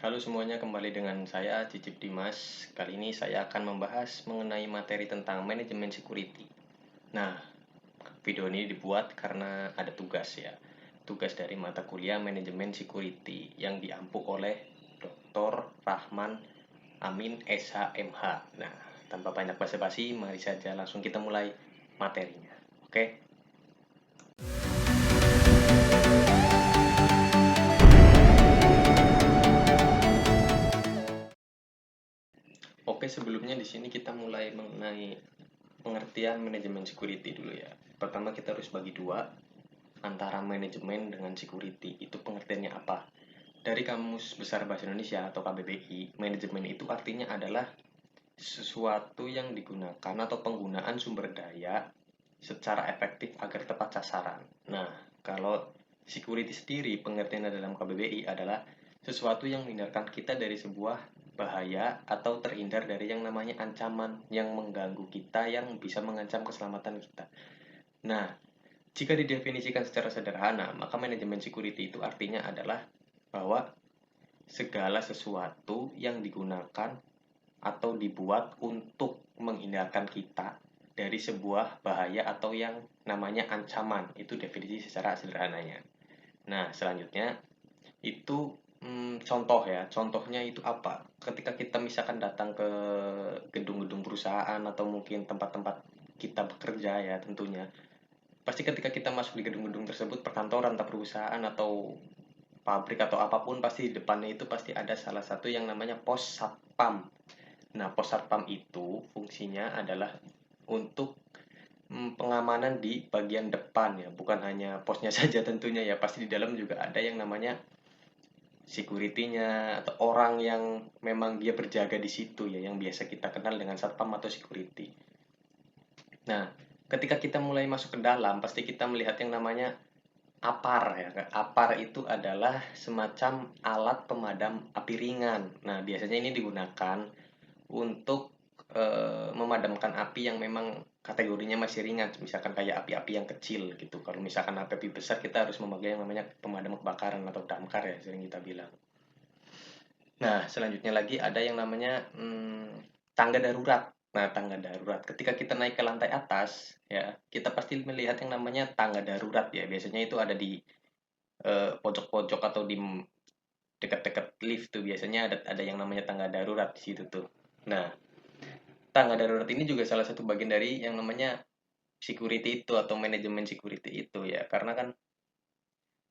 Halo semuanya, kembali dengan saya Cicip Dimas. Kali ini saya akan membahas mengenai materi tentang manajemen security. Nah, video ini dibuat karena ada tugas ya. Tugas dari mata kuliah manajemen security yang diampu oleh Dr. Rahman Amin SHMH. Nah, tanpa banyak basa-basi, mari saja langsung kita mulai materinya. Oke? Oke, sebelumnya di sini kita mulai mengenai pengertian manajemen security dulu ya. Pertama kita harus bagi dua antara manajemen dengan security. Itu pengertiannya apa? Dari Kamus Besar Bahasa Indonesia atau KBBI, manajemen itu artinya adalah sesuatu yang digunakan atau penggunaan sumber daya secara efektif agar tepat sasaran. Nah, kalau security sendiri pengertiannya dalam KBBI adalah sesuatu yang menghindarkan kita dari sebuah bahaya atau terhindar dari yang namanya ancaman yang mengganggu kita yang bisa mengancam keselamatan kita. Nah, jika didefinisikan secara sederhana, maka manajemen security itu artinya adalah bahwa segala sesuatu yang digunakan atau dibuat untuk menghindarkan kita dari sebuah bahaya atau yang namanya ancaman. Itu definisi secara sederhananya. Nah, selanjutnya itu contoh ya. Contohnya itu apa? Ketika kita misalkan datang ke gedung-gedung perusahaan atau mungkin tempat-tempat kita bekerja ya tentunya. Pasti ketika kita masuk di gedung-gedung tersebut, perkantoran atau perusahaan atau pabrik atau apapun, pasti di depannya itu pasti ada salah satu yang namanya pos satpam. Nah, pos satpam itu fungsinya adalah untuk pengamanan di bagian depan ya, bukan hanya posnya saja tentunya ya, pasti di dalam juga ada yang namanya security-nya atau orang yang memang dia berjaga di situ ya, yang biasa kita kenal dengan satpam atau security. Nah, ketika kita mulai masuk ke dalam, pasti kita melihat yang namanya APAR ya. APAR itu adalah semacam alat pemadam api ringan. Nah, biasanya ini digunakan untuk memadamkan api yang memang kategorinya masih ringan, misalkan kayak api-api yang kecil gitu. Kalau misalkan api-api besar, kita harus memakai yang namanya pemadam kebakaran atau damkar ya, sering kita bilang. Nah, selanjutnya lagi ada yang namanya tangga darurat. Nah, tangga darurat. Ketika kita naik ke lantai atas, ya, kita pasti melihat yang namanya tangga darurat ya. Biasanya itu ada di pojok-pojok atau di dekat-dekat lift tuh biasanya ada yang namanya tangga darurat di situ tuh. Nah, tangga darurat ini juga salah satu bagian dari yang namanya security itu atau manajemen security itu ya. Karena kan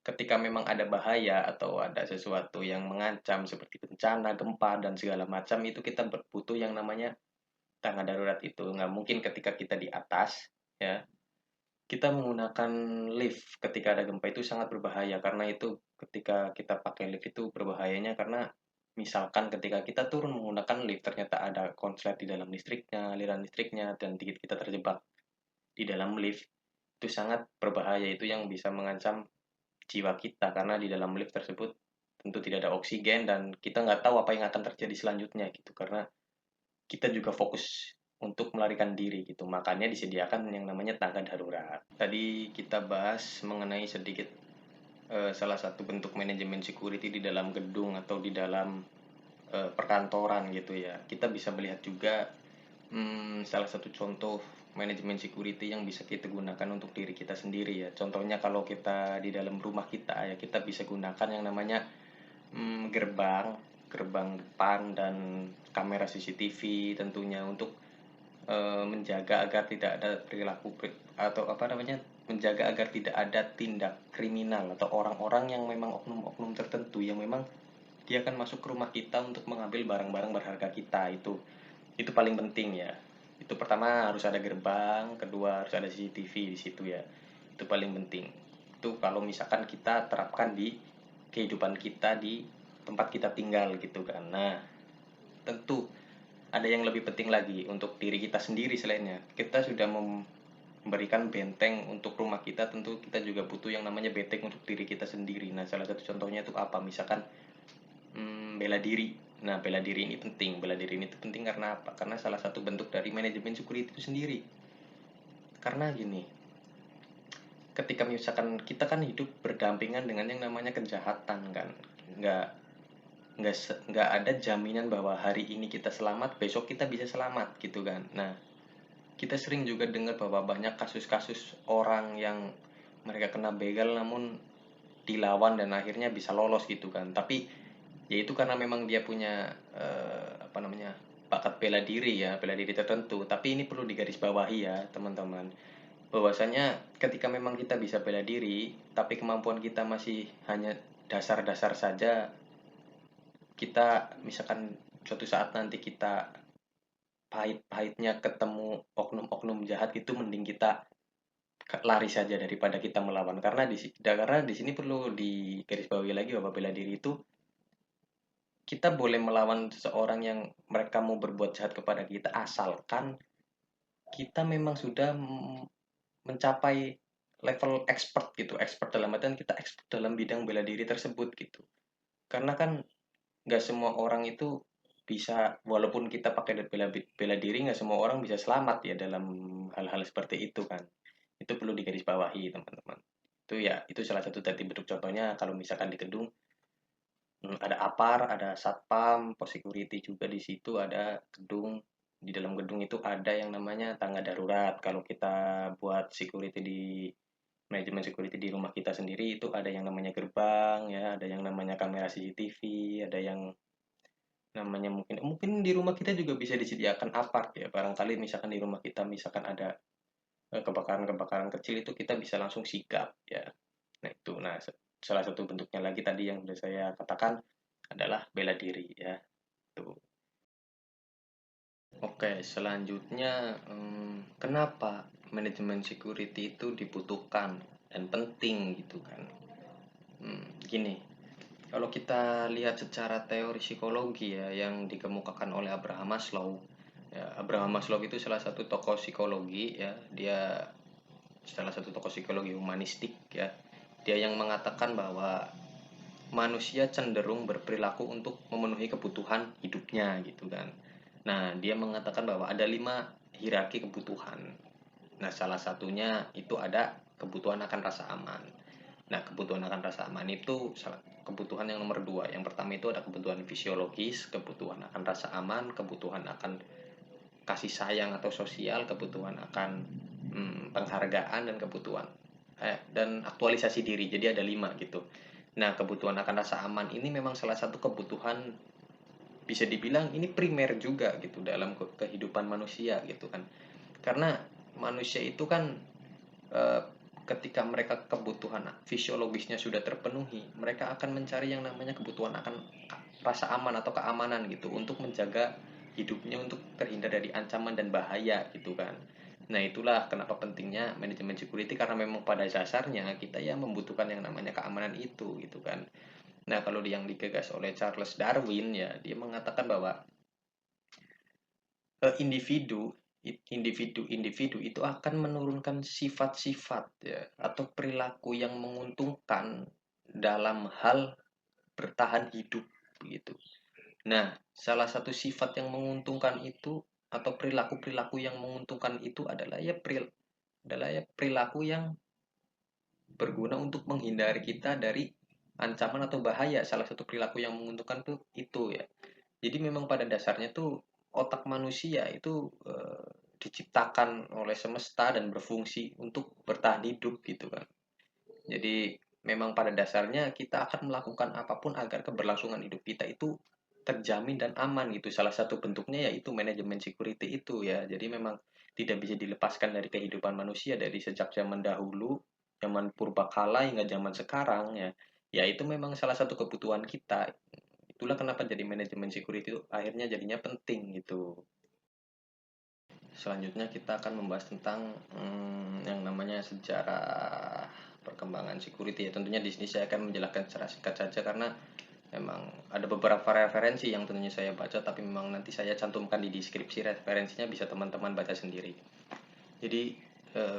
ketika memang ada bahaya atau ada sesuatu yang mengancam seperti bencana, gempa dan segala macam itu kita butuh yang namanya tangga darurat itu. Nggak mungkin ketika kita di atas ya kita menggunakan lift ketika ada gempa itu sangat berbahaya karena itu ketika kita pakai lift itu berbahayanya karena misalkan ketika kita turun menggunakan lift ternyata ada konslet di dalam listriknya, aliran listriknya dan kita terjebak di dalam lift itu sangat berbahaya itu yang bisa mengancam jiwa kita karena di dalam lift tersebut tentu tidak ada oksigen dan kita nggak tahu apa yang akan terjadi selanjutnya gitu karena kita juga fokus untuk melarikan diri gitu. Makanya disediakan yang namanya tangga darurat. Tadi kita bahas mengenai sedikit salah satu bentuk manajemen security di dalam gedung atau di dalam perkantoran gitu ya. Kita bisa melihat juga salah satu contoh manajemen security yang bisa kita gunakan untuk diri kita sendiri ya. Contohnya kalau kita di dalam rumah kita ya, kita bisa gunakan yang namanya gerbang, gerbang depan dan kamera CCTV tentunya untuk menjaga agar tidak ada perilaku atau apa namanya menjaga agar tidak ada tindak kriminal atau orang-orang yang memang oknum-oknum tertentu yang memang dia akan masuk ke rumah kita untuk mengambil barang-barang berharga kita itu paling penting ya. Itu pertama harus ada gerbang, kedua harus ada CCTV di situ ya. Itu paling penting. Itu kalau misalkan kita terapkan di kehidupan kita di tempat kita tinggal gitu kan. Nah, tentu ada yang lebih penting lagi untuk diri kita sendiri selainnya. Kita sudah memberikan benteng untuk rumah kita, tentu kita juga butuh yang namanya benteng untuk diri kita sendiri. Nah, salah satu contohnya itu apa? Misalkan bela diri. Nah, bela diri ini penting. Bela diri ini penting karena apa? Karena salah satu bentuk dari manajemen security itu sendiri. Karena gini, ketika misalkan kita kan hidup berdampingan dengan yang namanya kejahatan kan. Nggak nggak ada jaminan bahwa hari ini kita selamat, besok kita bisa selamat gitu kan. Nah, kita sering juga dengar bahwa banyak kasus-kasus orang yang mereka kena begal namun dilawan dan akhirnya bisa lolos gitu kan. Tapi ya itu karena memang dia punya apa namanya, bakat bela diri ya, bela diri tertentu. Tapi ini perlu digarisbawahi ya teman-teman, bahwasanya ketika memang kita bisa bela diri tapi kemampuan kita masih hanya dasar-dasar saja, kita misalkan suatu saat nanti kita pahit-pahitnya ketemu oknum-oknum jahat, itu mending kita lari saja daripada kita melawan. Karena di sini perlu digarisbawahi lagi bahwa bela diri itu kita boleh melawan seseorang yang mereka mau berbuat jahat kepada kita asalkan kita memang sudah mencapai level expert gitu. Expert dalam artian kita expert dalam bidang bela diri tersebut gitu. Karena kan nggak semua orang itu bisa, walaupun kita pakai bela diri, nggak semua orang bisa selamat ya dalam hal-hal seperti itu kan. Itu perlu digarisbawahi teman-teman. Itu ya, itu salah satu tadi bentuk contohnya. Kalau misalkan di gedung, ada APAR, ada Satpam, pos security juga di situ, ada gedung. Di dalam gedung itu ada yang namanya tangga darurat. Kalau kita buat security di manajemen security di rumah kita sendiri, itu ada yang namanya gerbang ya, ada yang namanya kamera CCTV, ada yang namanya mungkin mungkin di rumah kita juga bisa disediakan apart ya. Barangkali misalkan di rumah kita misalkan ada kebakaran-kebakaran kecil, itu kita bisa langsung sigap ya. Nah itu, salah satu bentuknya lagi tadi yang sudah saya katakan adalah bela diri ya. Tuh. Oke, selanjutnya kenapa manajemen security itu dibutuhkan dan penting gitu kan? Gini, kalau kita lihat secara teori psikologi ya yang dikemukakan oleh Abraham Maslow. Ya, Abraham Maslow itu salah satu tokoh psikologi ya. Dia salah satu tokoh psikologi humanistik ya. Dia yang mengatakan bahwa manusia cenderung berperilaku untuk memenuhi kebutuhan hidupnya gitu kan. Nah, dia mengatakan bahwa ada 5 hierarki kebutuhan. Nah, salah satunya itu ada kebutuhan akan rasa aman. Nah, kebutuhan akan rasa aman itu kebutuhan yang nomor 2. Yang pertama itu ada kebutuhan fisiologis, kebutuhan akan rasa aman, kebutuhan akan kasih sayang atau sosial, kebutuhan akan penghargaan, dan kebutuhan dan aktualisasi diri. Jadi ada 5 gitu. Nah, kebutuhan akan rasa aman ini memang salah satu kebutuhan, bisa dibilang ini primer juga gitu dalam kehidupan manusia gitu kan. Karena manusia itu kan eh, ketika mereka kebutuhan fisiologisnya sudah terpenuhi, mereka akan mencari yang namanya kebutuhan akan rasa aman atau keamanan gitu untuk menjaga hidupnya, untuk terhindar dari ancaman dan bahaya gitu kan. Nah, itulah kenapa pentingnya manajemen security, karena memang pada dasarnya kita ya membutuhkan yang namanya keamanan itu gitu kan. Nah, kalau yang digagas oleh Charles Darwin ya, dia mengatakan bahwa individu individu itu akan menurunkan sifat-sifat ya atau perilaku yang menguntungkan dalam hal bertahan hidup begitu. Nah, salah satu sifat yang menguntungkan itu atau perilaku-perilaku yang menguntungkan itu adalah ya perilaku yang berguna untuk menghindari kita dari ancaman atau bahaya. Salah satu perilaku yang menguntungkan tuh itu ya. Jadi memang pada dasarnya tuh otak manusia itu diciptakan oleh semesta dan berfungsi untuk bertahan hidup gitu kan. Jadi memang pada dasarnya kita akan melakukan apapun agar keberlangsungan hidup kita itu terjamin dan aman gitu. Salah satu bentuknya yaitu manajemen security itu ya. Jadi memang tidak bisa dilepaskan dari kehidupan manusia dari sejak zaman dahulu, zaman purbakala hingga zaman sekarang ya. Ya itu memang salah satu kebutuhan kita. Itulah kenapa jadi manajemen security itu akhirnya jadinya penting gitu. Selanjutnya kita akan membahas tentang yang namanya sejarah perkembangan security ya. Tentunya di sini saya akan menjelaskan secara singkat saja karena memang ada beberapa referensi yang tentunya saya baca, tapi memang nanti saya cantumkan di deskripsi referensinya, bisa teman-teman baca sendiri. Jadi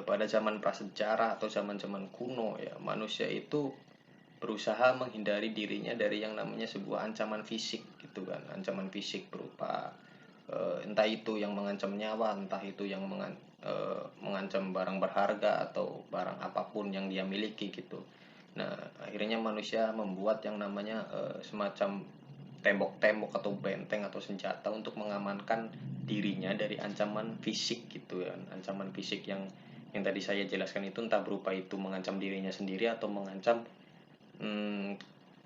pada zaman prasejarah atau zaman-zaman kuno ya, manusia itu berusaha menghindari dirinya dari yang namanya sebuah ancaman fisik gitu kan. Ancaman fisik berupa entah itu yang mengancam nyawa, entah itu yang mengancam barang berharga atau barang apapun yang dia miliki gitu. Nah, akhirnya manusia membuat yang namanya semacam tembok-tembok atau benteng atau senjata untuk mengamankan dirinya dari ancaman fisik gitu ya. Ancaman fisik yang tadi saya jelaskan itu entah berupa itu mengancam dirinya sendiri atau mengancam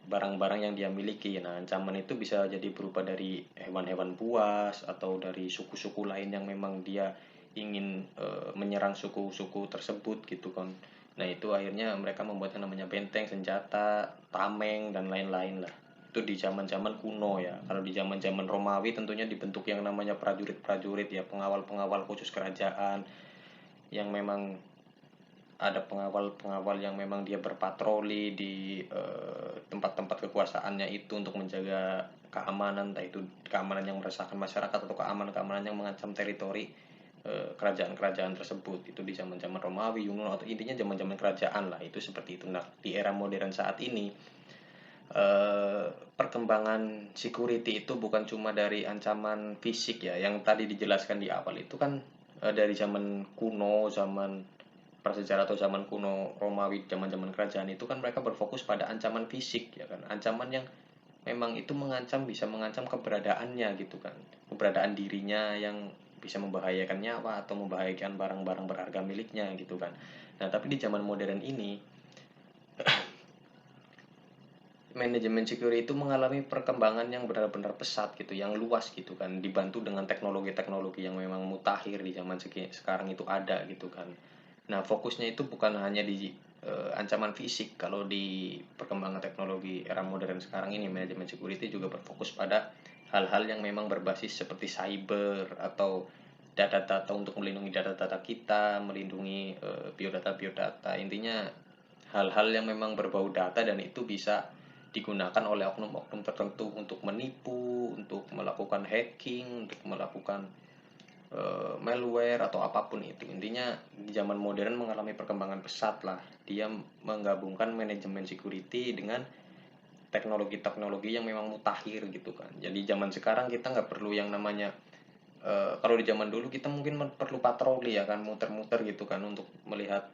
barang-barang yang dia miliki. Nah, ancaman itu bisa jadi berupa dari hewan-hewan buas atau dari suku-suku lain yang memang dia ingin menyerang suku-suku tersebut gitu kan. Nah, itu akhirnya mereka membuat yang namanya benteng, senjata, tameng dan lain-lain lah. Itu di zaman-zaman kuno ya. Kalau di zaman-zaman Romawi tentunya dibentuk yang namanya prajurit-prajurit ya, pengawal-pengawal khusus kerajaan yang memang ada pengawal-pengawal yang memang dia berpatroli di tempat-tempat kekuasaannya itu untuk menjaga keamanan, entah itu keamanan yang meresahkan masyarakat atau keamanan-keamanan yang mengancam teritori kerajaan-kerajaan tersebut. Itu di zaman-zaman Romawi, Yunani, atau intinya zaman-zaman kerajaan lah, itu seperti itu. Nah, di era modern saat ini perkembangan security itu bukan cuma dari ancaman fisik ya, yang tadi dijelaskan di awal itu kan dari zaman kuno, zaman prasejarah atau zaman kuno Romawi, zaman-zaman kerajaan itu kan mereka berfokus pada ancaman fisik ya kan, ancaman yang memang itu bisa mengancam keberadaannya gitu kan, keberadaan dirinya yang bisa membahayakan nyawa atau membahayakan barang-barang berharga miliknya gitu kan. Nah, tapi di zaman modern ini manajemen security itu mengalami perkembangan yang benar-benar pesat gitu, yang luas gitu kan, dibantu dengan teknologi-teknologi yang memang mutakhir di zaman sekarang itu ada gitu kan. Nah, fokusnya itu bukan hanya di ancaman fisik. Kalau di perkembangan teknologi era modern sekarang ini, manajemen security juga berfokus pada hal-hal yang memang berbasis seperti cyber atau data-data untuk melindungi data-data kita, melindungi biodata-biodata. Intinya hal-hal yang memang berbau data dan itu bisa digunakan oleh oknum-oknum tertentu untuk menipu, untuk melakukan hacking, untuk melakukan malware atau apapun itu. Intinya di zaman modern mengalami perkembangan pesat lah. Dia menggabungkan manajemen security dengan teknologi-teknologi yang memang mutakhir gitu kan. Jadi zaman sekarang kita nggak perlu yang namanya kalau di zaman dulu kita mungkin perlu patroli ya kan, muter-muter gitu kan untuk melihat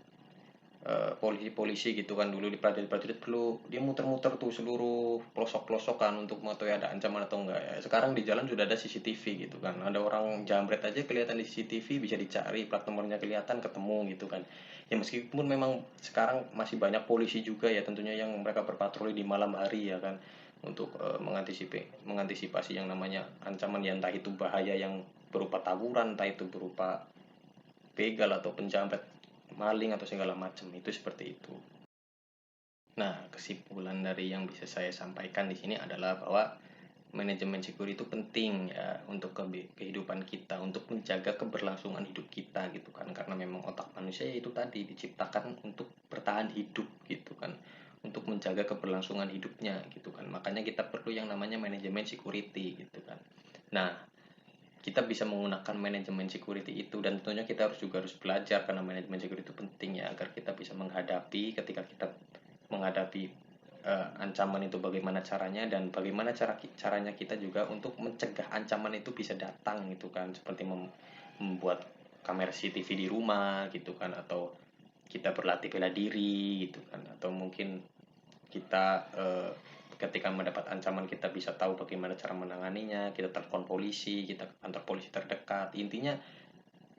polisi-polisi gitu kan. Dulu di prajurit-prajurit perlu dia muter-muter tuh seluruh pelosok-pelosok kan untuk mengetahui ada ancaman atau enggak ya. Sekarang di jalan sudah ada CCTV gitu kan. Ada orang jambret aja kelihatan di CCTV, bisa dicari, plat nomornya kelihatan, ketemu gitu kan. Ya meskipun memang sekarang masih banyak polisi juga ya tentunya yang mereka berpatroli di malam hari ya kan untuk mengantisipasi yang namanya ancaman ya, entah itu bahaya yang berupa tawuran, entah itu berupa begal atau penjambret, maling atau segala macam, itu seperti itu. Nah, kesimpulan dari yang bisa saya sampaikan di sini adalah bahwa manajemen security itu penting ya untuk kehidupan kita, untuk menjaga keberlangsungan hidup kita gitu kan, karena memang otak manusia itu tadi diciptakan untuk bertahan hidup gitu kan, untuk menjaga keberlangsungan hidupnya gitu kan, makanya kita perlu yang namanya manajemen security gitu kan. Nah, kita bisa menggunakan manajemen security itu dan tentunya kita juga harus belajar karena manajemen security itu penting ya agar kita bisa menghadapi ketika kita menghadapi ancaman itu bagaimana caranya dan bagaimana caranya kita juga untuk mencegah ancaman itu bisa datang gitu kan, seperti membuat kamera CCTV di rumah gitu kan, atau kita berlatih bela diri gitu kan, atau mungkin kita ketika mendapat ancaman kita bisa tahu bagaimana cara menanganinya, kita telepon polisi, kita ke kantor polisi terdekat. Intinya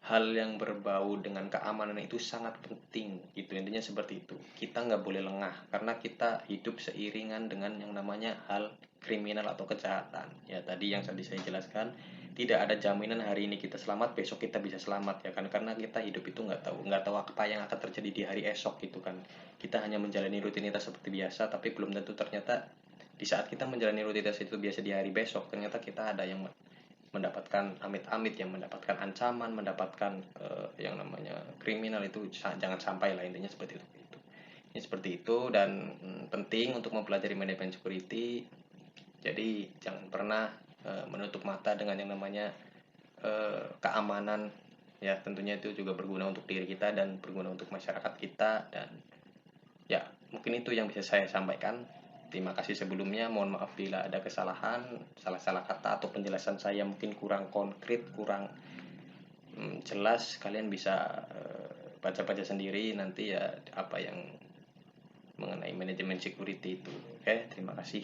hal yang berbau dengan keamanan itu sangat penting gitu, intinya seperti itu. Kita nggak boleh lengah karena kita hidup seiringan dengan yang namanya hal kriminal atau kejahatan ya. Tadi yang tadi saya jelaskan, tidak ada jaminan hari ini kita selamat besok kita bisa selamat ya kan, karena kita hidup itu nggak tahu apa yang akan terjadi di hari esok gitu kan. Kita hanya menjalani rutinitas seperti biasa tapi belum tentu ternyata di saat kita menjalani rutinitas itu biasa di hari besok ternyata kita ada yang mendapatkan amit-amit, yang mendapatkan ancaman, mendapatkan yang namanya kriminal. Itu jangan sampai lah, intinya seperti itu. Ini seperti itu dan penting untuk mempelajari manajemen security. Jadi jangan pernah menutup mata dengan yang namanya keamanan ya, tentunya itu juga berguna untuk diri kita dan berguna untuk masyarakat kita. Dan ya mungkin itu yang bisa saya sampaikan. Terima kasih sebelumnya, mohon maaf bila ada kesalahan, salah-salah kata atau penjelasan saya mungkin kurang konkret, kurang jelas. Kalian bisa baca-baca sendiri nanti ya apa yang mengenai manajemen security itu. Oke, terima kasih.